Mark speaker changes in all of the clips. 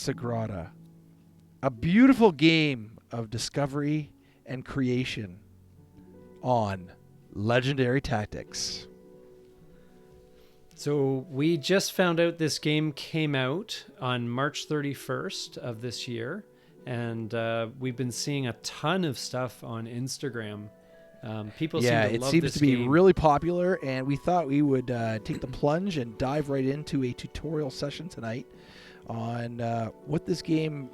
Speaker 1: Sagrada. A beautiful game of discovery and creation on Legendary Tactics.
Speaker 2: So we just found out this game came out on March 31st of this year, and we've been seeing a ton of stuff on Instagram. People seem to love this game.
Speaker 1: Yeah, it seems to be really popular, and we thought we would take the plunge and dive right into a tutorial session tonight on what this game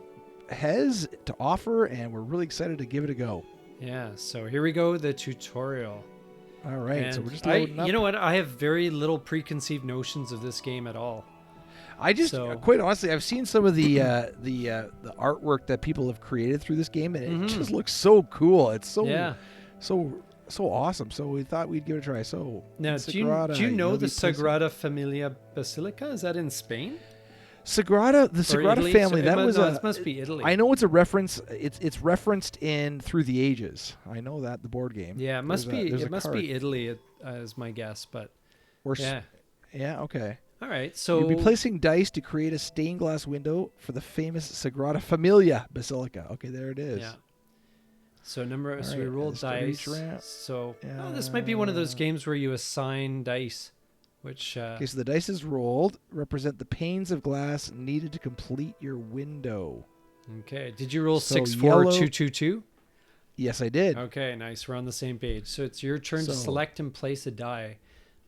Speaker 1: has to offer, and we're really excited to give it a go.
Speaker 2: Yeah, so here we go, the tutorial.
Speaker 1: All right,
Speaker 2: And
Speaker 1: so we're just loading up.
Speaker 2: You know what? I have very little preconceived notions of this game at all.
Speaker 1: Quite honestly, I've seen some of the artwork that people have created through this game, and it just looks so cool. It's so awesome. So we thought we'd give it a try. So
Speaker 2: now, do you know the Sagrada Familia Basilica? Is that in Spain?
Speaker 1: The Sagrada family.
Speaker 2: It must be Italy.
Speaker 1: I know it's a reference. It's referenced in Through the Ages. I know that, the board game.
Speaker 2: Yeah, it must be Italy, is my guess. But
Speaker 1: yeah, okay.
Speaker 2: All right, so
Speaker 1: you'll be placing dice to create a stained glass window for the famous Sagrada Familia Basilica. Okay, there it is.
Speaker 2: Yeah. So
Speaker 1: we
Speaker 2: we roll dice. So this might be one of those games where you assign dice.
Speaker 1: Okay, so the dice is rolled, represent the panes of glass needed to complete your window.
Speaker 2: Okay, did you roll 6, 4, 2, 2, 2?
Speaker 1: Yes, I did.
Speaker 2: Okay, nice. We're on the same page. So it's your turn to select and place a die.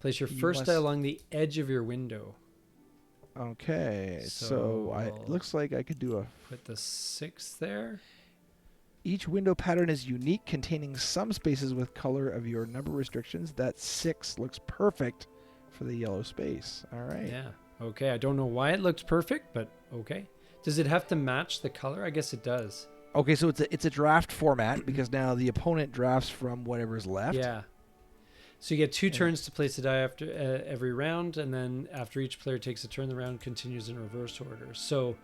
Speaker 2: Place your first die along the edge of your window.
Speaker 1: Okay, so it looks like I could do
Speaker 2: put the 6 there.
Speaker 1: Each window pattern is unique, containing some spaces with color of your number restrictions. That 6 looks perfect for the yellow space. All right.
Speaker 2: Yeah. Okay. I don't know why it looks perfect, but okay. Does it have to match the color? I guess it does.
Speaker 1: Okay, so it's a draft format because now the opponent drafts from whatever's left.
Speaker 2: Yeah. So you get 2 turns to place a die after every round, and then after each player takes a turn, the round continues in reverse order. So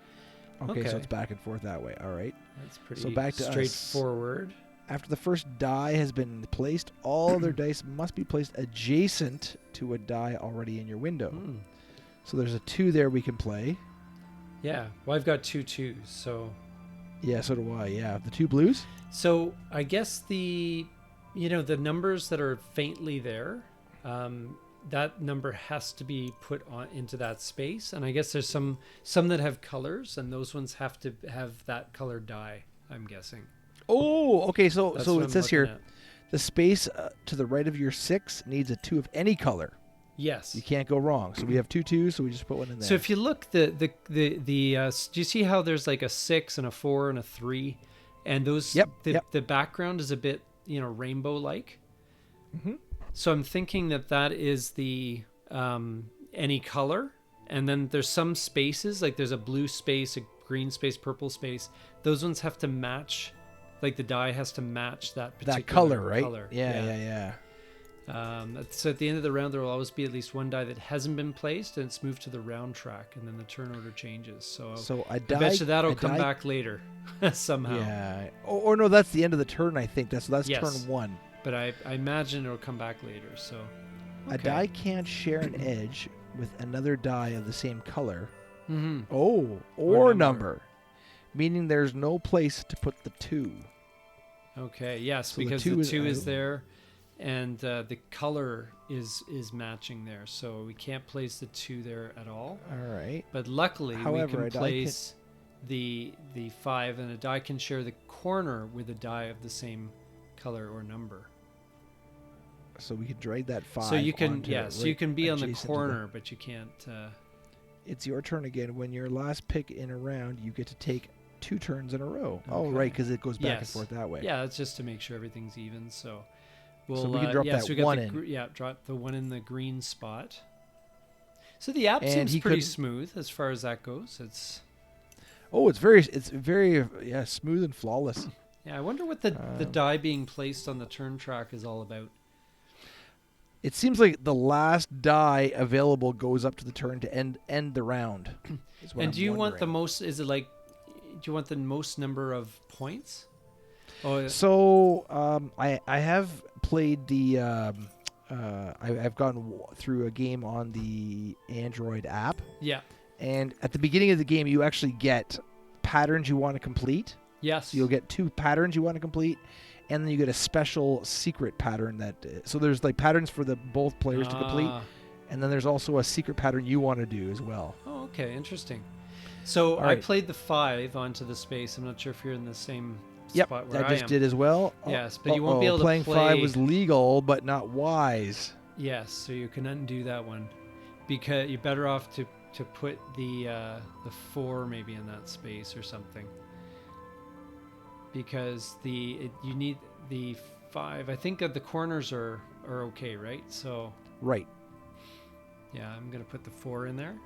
Speaker 1: okay, so it's back and forth that way. All right.
Speaker 2: That's pretty
Speaker 1: straightforward. After the first die has been placed, all other dice must be placed adjacent to a die already in your window. So there's a 2 there we can play.
Speaker 2: Yeah. Well, I've got 2 2s, so...
Speaker 1: Yeah, so do I. Yeah, the 2 blues.
Speaker 2: So I guess the numbers that are faintly there, that number has to be put into that space. And I guess there's some that have colors, and those ones have to have that color die, I'm guessing.
Speaker 1: Oh, okay. So it says here, the space to the right of your 6 needs a 2 of any color.
Speaker 2: Yes.
Speaker 1: You can't go wrong. So we have 2 2s, so we just put one in there.
Speaker 2: So if you look, do you see how there's like a 6 and a 4 and a 3, and those? The background is a bit rainbow-like.
Speaker 1: Mm-hmm.
Speaker 2: So I'm thinking that is the any color, and then there's some spaces, like there's a blue space, a green space, purple space. Those ones have to match. Like the die has to match that particular
Speaker 1: color, right?
Speaker 2: Color.
Speaker 1: Yeah.
Speaker 2: So at the end of the round, there will always be at least one die that hasn't been placed, and it's moved to the round track, and then the turn order changes. So I bet you that'll come back later somehow.
Speaker 1: Yeah. Or no, that's the end of the turn. I think that's
Speaker 2: yes.
Speaker 1: turn 1.
Speaker 2: But I imagine it'll come back later. So
Speaker 1: a die can't share an edge with another die of the same color.
Speaker 2: Mm-hmm.
Speaker 1: Oh, or number, meaning there's no place to put the 2.
Speaker 2: Okay. Yes, so because the 2 is there, and the color is matching there, so we can't place the 2 there at all.
Speaker 1: All right.
Speaker 2: But luckily, we can place the 5, and a die can share the corner with a die of the same color or number.
Speaker 1: So we can drag that 5.
Speaker 2: So you can, so you can be on the corner, but you can't.
Speaker 1: It's your turn again. When your last pick in a round, you get to take 2 turns in a row.
Speaker 2: Okay.
Speaker 1: Oh, right, because it goes back and forth that way.
Speaker 2: Yeah, it's just to make sure everything's even. So
Speaker 1: we can drop that 1 in.
Speaker 2: Drop the 1 in the green spot. So the app seems pretty smooth as far as that goes. It's
Speaker 1: very smooth and flawless.
Speaker 2: Yeah, I wonder what the die being placed on the turn track is all about.
Speaker 1: It seems like the last die available goes up to the turn to end the round.
Speaker 2: And do you want the most? Is it like? Do you want the most number of points? Oh,
Speaker 1: so I have played the. I've gone through a game on the Android app.
Speaker 2: Yeah.
Speaker 1: And at the beginning of the game, you actually get patterns you want to complete.
Speaker 2: Yes.
Speaker 1: So you'll get 2 patterns you want to complete, and then you get a special secret pattern that. So there's like patterns for the both players to complete, and then there's also a secret pattern you want to do as well.
Speaker 2: Oh, okay, interesting. So
Speaker 1: All right.
Speaker 2: I played the 5 onto the space. I'm not sure if you're in the same
Speaker 1: Yep,
Speaker 2: spot where
Speaker 1: I
Speaker 2: I
Speaker 1: just
Speaker 2: am.
Speaker 1: did as well.
Speaker 2: Yes, but you won't be able to
Speaker 1: playing
Speaker 2: play.
Speaker 1: 5 was legal, but not wise.
Speaker 2: Yes, so you can undo that one, because you're better off to put the 4 maybe in that space or something. Because you need the 5. I think the corners are okay, right? So
Speaker 1: Right.
Speaker 2: yeah, I'm gonna put the 4 in there.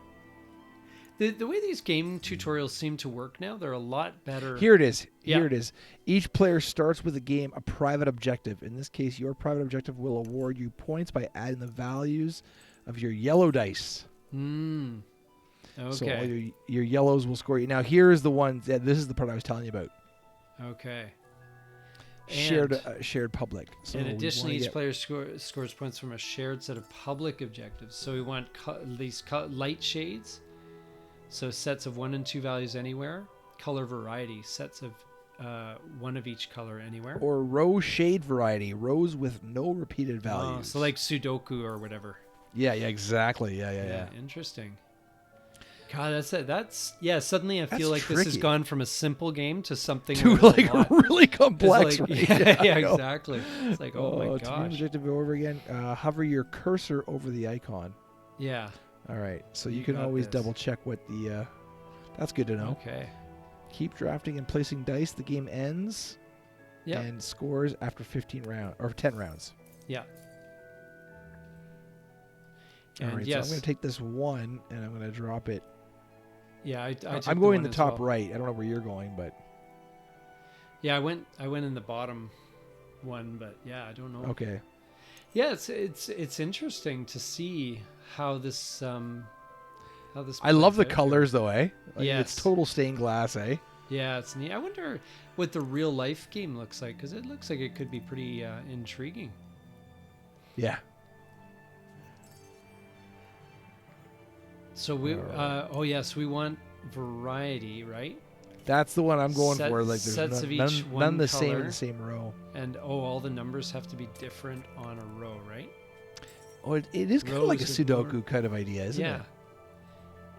Speaker 2: The way these game tutorials seem to work now, they're a lot better.
Speaker 1: Here it is.
Speaker 2: Yeah.
Speaker 1: Here it is. Each player starts with a private objective. In this case, your private objective will award you points by adding the values of your yellow dice.
Speaker 2: Okay.
Speaker 1: So all your yellows will score you. Now, here's the one. Yeah, this is the part I was telling you about.
Speaker 2: Okay.
Speaker 1: Shared public. So
Speaker 2: in addition, each player scores points from a shared set of public objectives. So we want these light shades. So sets of 1 and 2 values anywhere. Color variety, sets of 1 of each color anywhere.
Speaker 1: Or row shade variety, rows with no repeated values.
Speaker 2: Oh, so like Sudoku or whatever.
Speaker 1: Yeah, exactly. Yeah.
Speaker 2: Interesting. God, that's suddenly I feel like
Speaker 1: tricky.
Speaker 2: this has gone from a simple game to something
Speaker 1: to like really complex.
Speaker 2: Like,
Speaker 1: right?
Speaker 2: yeah, exactly. It's like, oh my
Speaker 1: To
Speaker 2: gosh.
Speaker 1: objective go over again. Hover your cursor over the icon.
Speaker 2: Yeah.
Speaker 1: All right, so you
Speaker 2: You
Speaker 1: can
Speaker 2: got
Speaker 1: always
Speaker 2: this.
Speaker 1: double check what the. That's good to know.
Speaker 2: Okay.
Speaker 1: Keep drafting and placing dice. The game ends.
Speaker 2: Yeah.
Speaker 1: And scores after 15 rounds or 10 rounds.
Speaker 2: Yeah.
Speaker 1: All
Speaker 2: And
Speaker 1: right,
Speaker 2: yes.
Speaker 1: so I'm going to take this 1 and I'm going to drop it.
Speaker 2: Yeah, I took
Speaker 1: I'm going
Speaker 2: one
Speaker 1: the
Speaker 2: as
Speaker 1: top
Speaker 2: well.
Speaker 1: right. I don't know where you're going, but
Speaker 2: Yeah, I went in the bottom one, but yeah, I don't know.
Speaker 1: okay.
Speaker 2: Yeah, it's interesting to see how this
Speaker 1: I love the
Speaker 2: plays out
Speaker 1: colors though, eh? Like,
Speaker 2: Yes.
Speaker 1: It's total stained glass, eh?
Speaker 2: here. Yeah, it's neat. I wonder what the real life game looks like, because it looks like it could be pretty intriguing.
Speaker 1: Yeah.
Speaker 2: So we want variety, right?
Speaker 1: That's the one I'm going for. Like, there's
Speaker 2: Sets of
Speaker 1: none,
Speaker 2: each
Speaker 1: none
Speaker 2: one
Speaker 1: the same in
Speaker 2: color.
Speaker 1: the same row.
Speaker 2: And all the numbers have to be different on a row, right?
Speaker 1: Oh, it is kind of like a
Speaker 2: Rows with more-
Speaker 1: Sudoku kind of idea, isn't
Speaker 2: Yeah.
Speaker 1: it?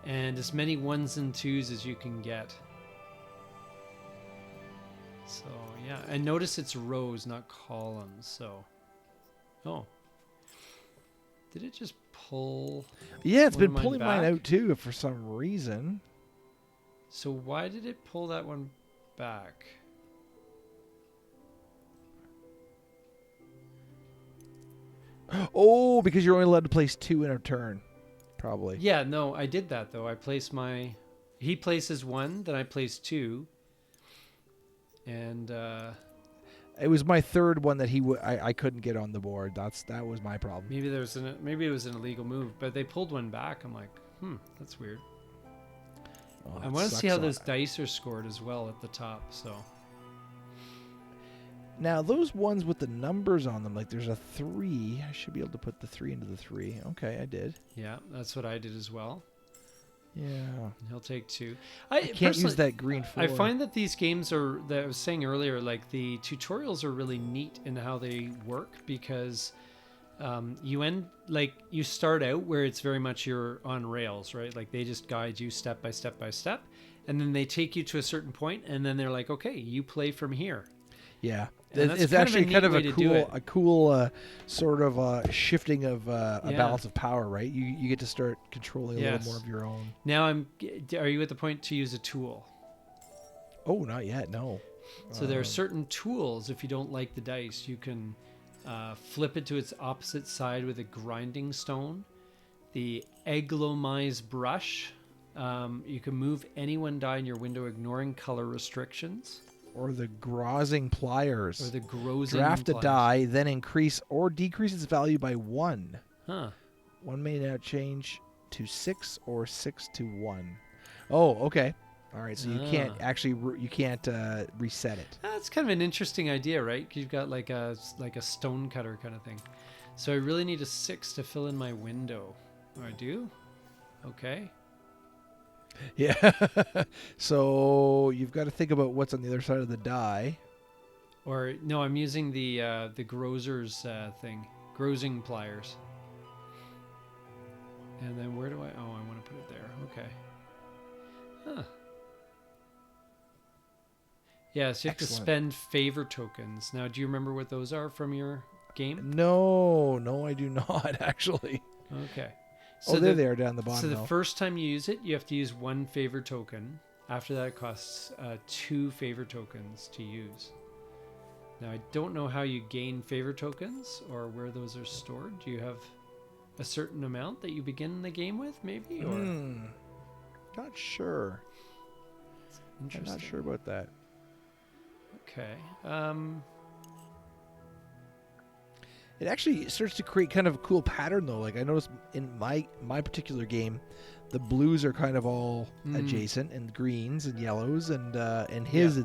Speaker 2: And as many 1s and 2s as you can get. So yeah, and notice it's rows, not columns. So, did it just pull?
Speaker 1: Yeah, it's
Speaker 2: One
Speaker 1: been
Speaker 2: of mine
Speaker 1: pulling mine
Speaker 2: back?
Speaker 1: out too for some reason.
Speaker 2: So why did it pull that one back?
Speaker 1: Oh, because you're only allowed to place 2 in a turn, probably.
Speaker 2: Yeah, no, I did that though. I placed he places 1, then I place 2, and
Speaker 1: It was my third one that I couldn't get on the board. That was my problem.
Speaker 2: maybe it was an illegal move, but they pulled one back. I'm like, that's weird.
Speaker 1: Oh,
Speaker 2: I
Speaker 1: it
Speaker 2: want to see
Speaker 1: sucks
Speaker 2: how
Speaker 1: a
Speaker 2: those
Speaker 1: lot.
Speaker 2: dice are scored as well at the top. So
Speaker 1: Now those ones with the numbers on them, like there's a 3. I should be able to put the 3 into the 3. Okay, I did.
Speaker 2: yeah, that's what I did as well.
Speaker 1: Yeah.
Speaker 2: He'll take 2.
Speaker 1: I can't use that green 4.
Speaker 2: I find that these games that I was saying earlier, like the tutorials are really neat in how they work, because you start out where it's very much you're on rails, right? Like they just guide you step by step by step, and then they take you to a certain point, and then they're like, okay, you play from here.
Speaker 1: Yeah,
Speaker 2: And that's
Speaker 1: it's
Speaker 2: kind of
Speaker 1: actually
Speaker 2: a
Speaker 1: kind
Speaker 2: neat
Speaker 1: of
Speaker 2: way to do it.
Speaker 1: a cool sort of shifting of a
Speaker 2: Yeah.
Speaker 1: balance of power, right? You get to start controlling a
Speaker 2: Yes.
Speaker 1: little more of your own.
Speaker 2: Now are you at the point to use a tool?
Speaker 1: Oh, not yet. No.
Speaker 2: So there are certain tools. If you don't like the dice, you can flip it to its opposite side with a grinding stone. The Eglomize brush. You can move any one die in your window, ignoring color restrictions.
Speaker 1: Or the grozzing pliers.
Speaker 2: Or the Grozing
Speaker 1: Draft a
Speaker 2: pliers.
Speaker 1: die, then increase or decrease its value by 1.
Speaker 2: Huh.
Speaker 1: 1 may now change to 6 or 6 to 1. Oh, okay. All right. So you can't actually reset it.
Speaker 2: That's kind of an interesting idea, right? 'Cause you've got like a stone cutter kind of thing. So I really need a 6 to fill in my window. Oh, I do? Okay.
Speaker 1: Yeah. So you've got to think about what's on the other side of the die.
Speaker 2: Or no, I'm using the Grozer's thing, Grozing pliers. And then where do I? Oh, I want to put it there. Okay. Huh. Yeah, so you have to
Speaker 1: Excellent.
Speaker 2: spend favor tokens. Now, do you remember what those are from your game?
Speaker 1: No, I do not actually.
Speaker 2: Okay.
Speaker 1: Oh, there they are down the
Speaker 2: So
Speaker 1: bottom
Speaker 2: the
Speaker 1: though.
Speaker 2: first time you use it, you have to use one favor token. After that, it costs 2 favor tokens to use. Now, I don't know how you gain favor tokens or where those are stored. Do you have a certain amount that you begin the game with, maybe? Or
Speaker 1: Not sure. I'm
Speaker 2: interesting.
Speaker 1: not sure about that.
Speaker 2: Okay.
Speaker 1: It actually starts to create kind of a cool pattern though. Like I noticed in my particular game, the blues are kind of all adjacent, and greens and yellows, and his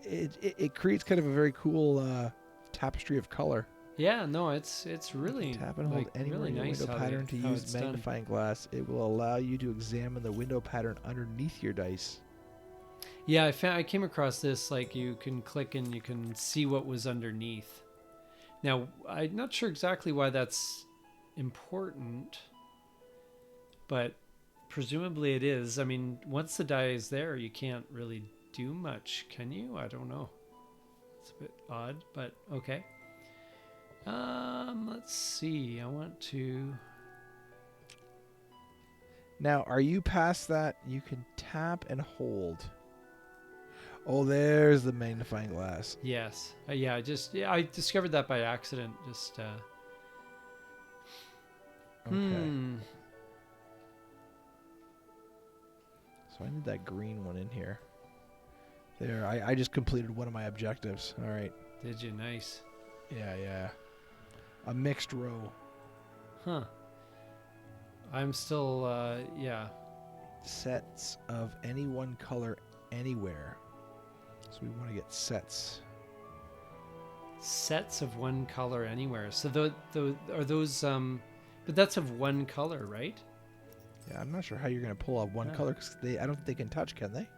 Speaker 1: it creates kind of a very cool tapestry of color.
Speaker 2: Yeah, no, it's really
Speaker 1: Tap and hold
Speaker 2: like
Speaker 1: anywhere
Speaker 2: really
Speaker 1: in your
Speaker 2: nice
Speaker 1: window
Speaker 2: how
Speaker 1: pattern to
Speaker 2: how
Speaker 1: use
Speaker 2: it's done.
Speaker 1: magnifying glass. It will allow you to examine the window pattern underneath your dice.
Speaker 2: Yeah, I came across this, like you can click and you can see what was underneath. Now, I'm not sure exactly why that's important, but presumably it is. I mean, once the die is there, you can't really do much, can you? I don't know. It's a bit odd, but okay. Let's see. I want to.
Speaker 1: Now, are you past that? You can tap and hold. Oh, there's the magnifying glass.
Speaker 2: Yes. Yeah. I discovered that by accident. Just.
Speaker 1: Okay. So I need that green one in here. There, I just completed one of my objectives. All right.
Speaker 2: Did you? Nice.
Speaker 1: Yeah. A mixed row.
Speaker 2: Huh. I'm still. Yeah.
Speaker 1: Sets of any one color anywhere. So we want to get sets.
Speaker 2: Sets of one color anywhere. So are those but that's of one color, right?
Speaker 1: Yeah, I'm not sure how you're going to pull off one color because I don't think they can touch, can they?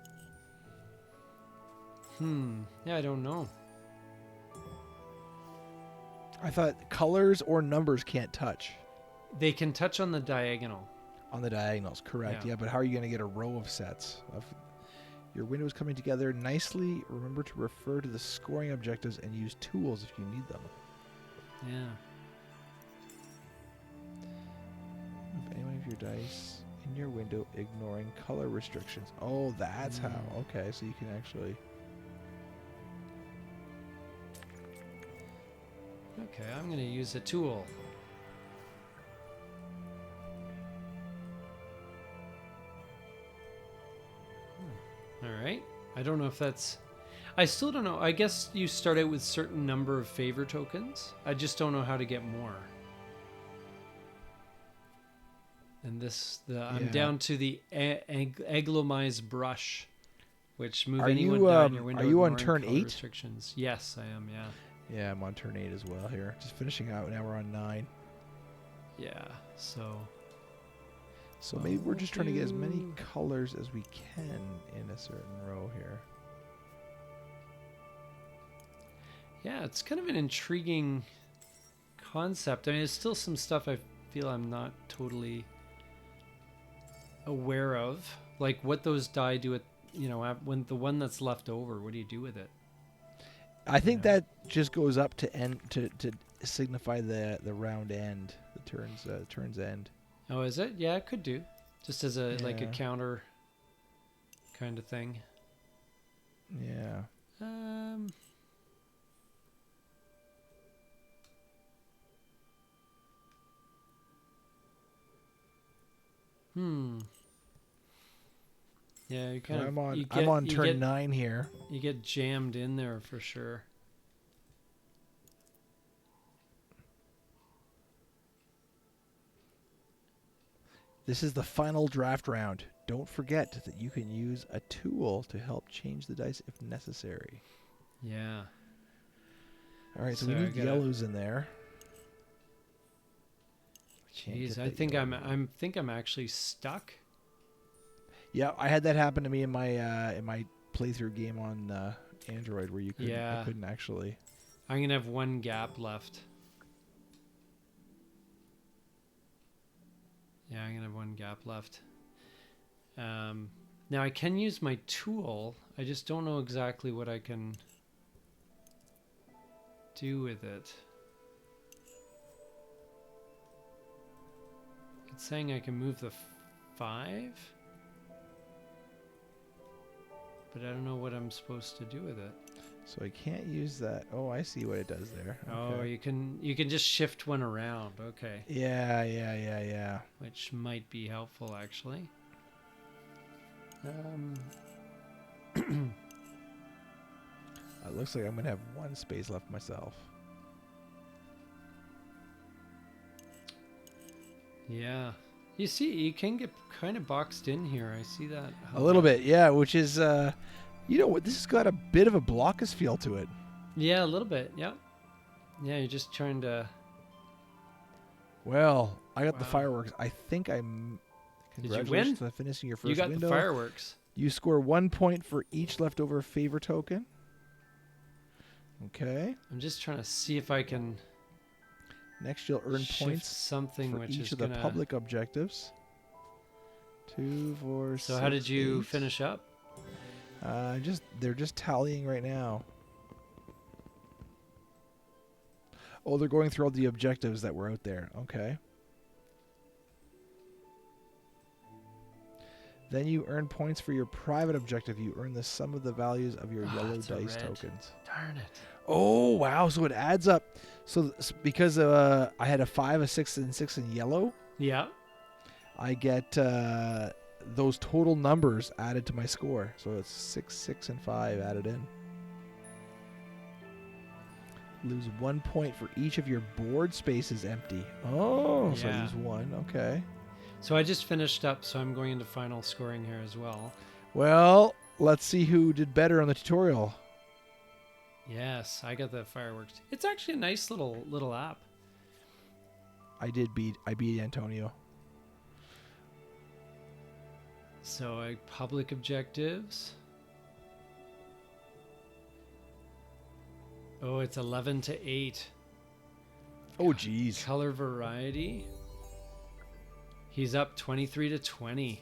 Speaker 2: Yeah, I don't know.
Speaker 1: I thought colors or numbers can't touch.
Speaker 2: They can touch on the diagonal.
Speaker 1: On the diagonals, correct.
Speaker 2: Yeah.
Speaker 1: Yeah, but how are you going to get a row of sets? Your windows coming together nicely. Remember to refer to the scoring objectives and use tools if you need them.
Speaker 2: Yeah.
Speaker 1: Move any one of your dice in your window, ignoring color restrictions. Oh, that's how. Okay, so you can actually...
Speaker 2: Okay, I'm going to use a tool. All right. I don't know if that's... I still don't know. I guess you start out with certain number of favor tokens. I just don't know how to get more. And I'm down to the Eglomize brush, which move anyone down your window.
Speaker 1: Are you on
Speaker 2: ignoring
Speaker 1: turn
Speaker 2: color
Speaker 1: 8?
Speaker 2: Restrictions. Yes, I am. Yeah.
Speaker 1: Yeah, I'm on turn 8 as well here. Just finishing out. Now we're on 9.
Speaker 2: Yeah. So
Speaker 1: maybe we're just trying to get as many colors as we can in a certain row here.
Speaker 2: Yeah, it's kind of an intriguing concept. I mean, there's still some stuff I feel I'm not totally aware of, like what those die do at, when the one that's left over, what do you do with it?
Speaker 1: I think that just goes up to end to signify the round end, the turn's end.
Speaker 2: Oh, is it? Yeah, it could do, just as like a counter kind of thing.
Speaker 1: Yeah.
Speaker 2: Yeah, you kind
Speaker 1: I'm
Speaker 2: of.
Speaker 1: I'm on turn 9 here.
Speaker 2: You get jammed in there for sure.
Speaker 1: This is the final draft round. Don't forget that you can use a tool to help change the dice if necessary.
Speaker 2: Yeah.
Speaker 1: All right, so we need yellows in there.
Speaker 2: Jeez, I think I'm actually stuck.
Speaker 1: Yeah, I had that happen to me in my playthrough game on Android where you couldn't.
Speaker 2: Yeah.
Speaker 1: I couldn't actually.
Speaker 2: I'm gonna have one gap left. Yeah, I'm gonna have one gap left. Now I can use my tool. I just don't know exactly what I can do with it. It's saying I can move the 5, but I don't know what I'm supposed to do with it.
Speaker 1: So I can't use that. Oh, I see what it does there.
Speaker 2: Oh,
Speaker 1: Okay.
Speaker 2: you can just shift one around. Okay.
Speaker 1: Yeah.
Speaker 2: Which might be helpful actually.
Speaker 1: It looks like I'm gonna have one space left myself.
Speaker 2: Yeah. You see, you can get kind of boxed in here. I see that.
Speaker 1: A little bit, yeah. Which is, you know what? This has got a bit of a Blockus feel to it.
Speaker 2: Yeah, a little bit. Yeah. Yeah, you're just trying to.
Speaker 1: Well, I got the
Speaker 2: Wow.
Speaker 1: fireworks. I think I'm.
Speaker 2: Did you win?
Speaker 1: Congratulations on finishing your first
Speaker 2: You got
Speaker 1: window.
Speaker 2: the fireworks.
Speaker 1: You score 1 point for each leftover favor token. Okay.
Speaker 2: I'm just trying to see if I can
Speaker 1: Next, you'll earn
Speaker 2: shift
Speaker 1: points
Speaker 2: something
Speaker 1: for
Speaker 2: which
Speaker 1: each
Speaker 2: is
Speaker 1: of the
Speaker 2: gonna.
Speaker 1: public objectives. 2, 4,
Speaker 2: So how did
Speaker 1: 6,
Speaker 2: you
Speaker 1: 8.
Speaker 2: finish up?
Speaker 1: They're just tallying right now. Oh, they're going through all the objectives that were out there. Okay. Then you earn points for your private objective. You earn the sum of the values of your yellow
Speaker 2: it's a
Speaker 1: dice
Speaker 2: red.
Speaker 1: tokens.
Speaker 2: Darn it.
Speaker 1: Oh, wow. So it adds up. So because I had a 5, a 6, and 6 in yellow,
Speaker 2: Yeah.
Speaker 1: I get those total numbers added to my score. So it's 6, 6, and 5 added in. Lose 1 point for each of your board spaces empty. Oh, so I
Speaker 2: Yeah.
Speaker 1: lose 1. Okay.
Speaker 2: So I just finished up, so I'm going into final scoring here as well.
Speaker 1: Well, let's see who did better on the tutorial.
Speaker 2: Yes, I got the fireworks. It's actually a nice little app.
Speaker 1: I beat Antonio.
Speaker 2: So public objectives. Oh, it's 11 to 8.
Speaker 1: Oh, geez.
Speaker 2: Color variety. He's up 23 to 20.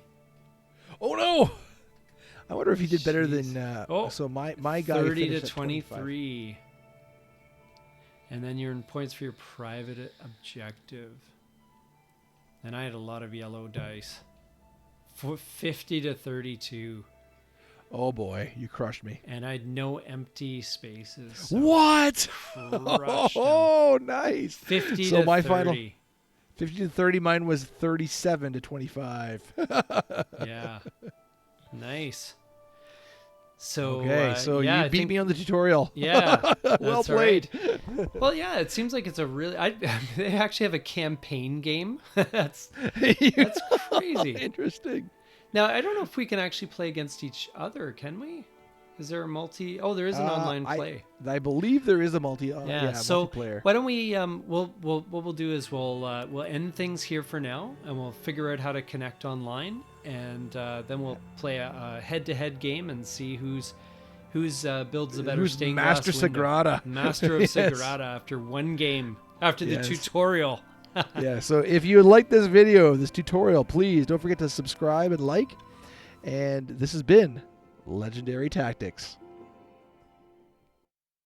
Speaker 1: Oh, no. I wonder if he did better
Speaker 2: Jeez.
Speaker 1: than...
Speaker 2: Oh,
Speaker 1: so my guy
Speaker 2: 30 to
Speaker 1: finished at 25.
Speaker 2: 23. And then you earn points for your private objective. And I had a lot of yellow dice. 50 to 32.
Speaker 1: Oh, boy. You crushed me.
Speaker 2: And I had no empty spaces. So
Speaker 1: What?
Speaker 2: crushed him.
Speaker 1: Oh, nice.
Speaker 2: 50
Speaker 1: So
Speaker 2: to
Speaker 1: my
Speaker 2: 30.
Speaker 1: final 50 to 30. Mine was 37 to 25.
Speaker 2: Yeah. Nice. So
Speaker 1: Okay, so
Speaker 2: yeah,
Speaker 1: you beat me on the tutorial.
Speaker 2: Yeah.
Speaker 1: Well
Speaker 2: that's
Speaker 1: played.
Speaker 2: right. Well, yeah, it seems like it's a really they actually have a campaign game. That's crazy.
Speaker 1: Interesting.
Speaker 2: Now, I don't know if we can actually play against each other, can we? Is there a Oh, there is an online play.
Speaker 1: I believe there is a
Speaker 2: So
Speaker 1: multiplayer.
Speaker 2: why don't we? What we'll do is we'll end things here for now, and we'll figure out how to connect online, and then we'll play a head-to-head game and see who's builds the better
Speaker 1: Who's
Speaker 2: stained
Speaker 1: Master
Speaker 2: glass window.
Speaker 1: Sagrada?
Speaker 2: Master of
Speaker 1: Yes.
Speaker 2: Sagrada after one game, after the
Speaker 1: Yes.
Speaker 2: tutorial.
Speaker 1: Yeah, so if you like this video, this tutorial, please don't forget to subscribe and like. And this has been Legendary Tactics.